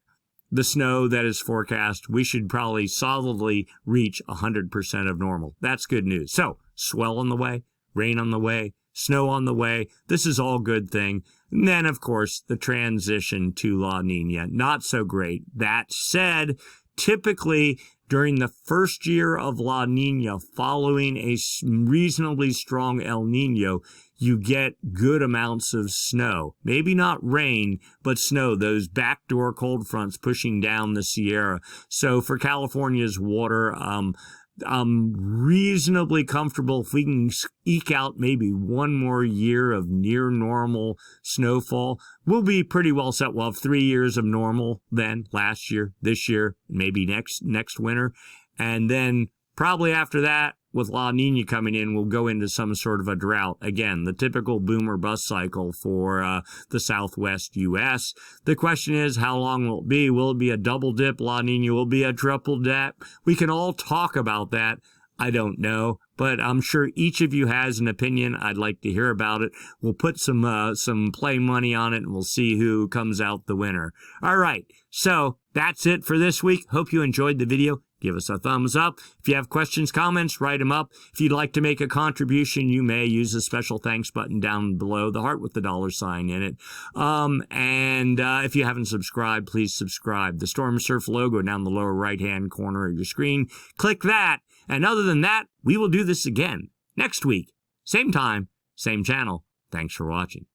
the snow that is forecast, we should probably solidly reach 100% of normal. That's good news. So swell on the way, rain on the way, snow on the way. This is all good thing. And then, of course, the transition to La Nina, not so great. That said, typically during the first year of La Nina, following a reasonably strong El Nino, you get good amounts of snow. Maybe not rain, but snow, those backdoor cold fronts pushing down the Sierra. So for California's water, I'm reasonably comfortable if we can eke out maybe one more year of near normal snowfall. We'll be pretty well set. We'll have 3 years of normal then, last year, this year, maybe next winter. And then probably after that, with La Nina coming in, we'll go into some sort of a drought. Again, the typical boom or bust cycle for the southwest U.S. The question is, how long will it be? Will it be a double dip La Nina? Will it be a triple dip? We can all talk about that. I don't know, but I'm sure each of you has an opinion. I'd like to hear about it. We'll put some play money on it, and we'll see who comes out the winner. All right, so that's it for this week. Hope you enjoyed the video. Give us a thumbs up. If you have questions, comments, write them up. If you'd like to make a contribution, you may use the special thanks button down below, the heart with the $sign in it. If you haven't subscribed, please subscribe. The Stormsurf logo down the lower right-hand corner of your screen. Click that. And other than that, we will do this again next week. Same time, same channel. Thanks for watching.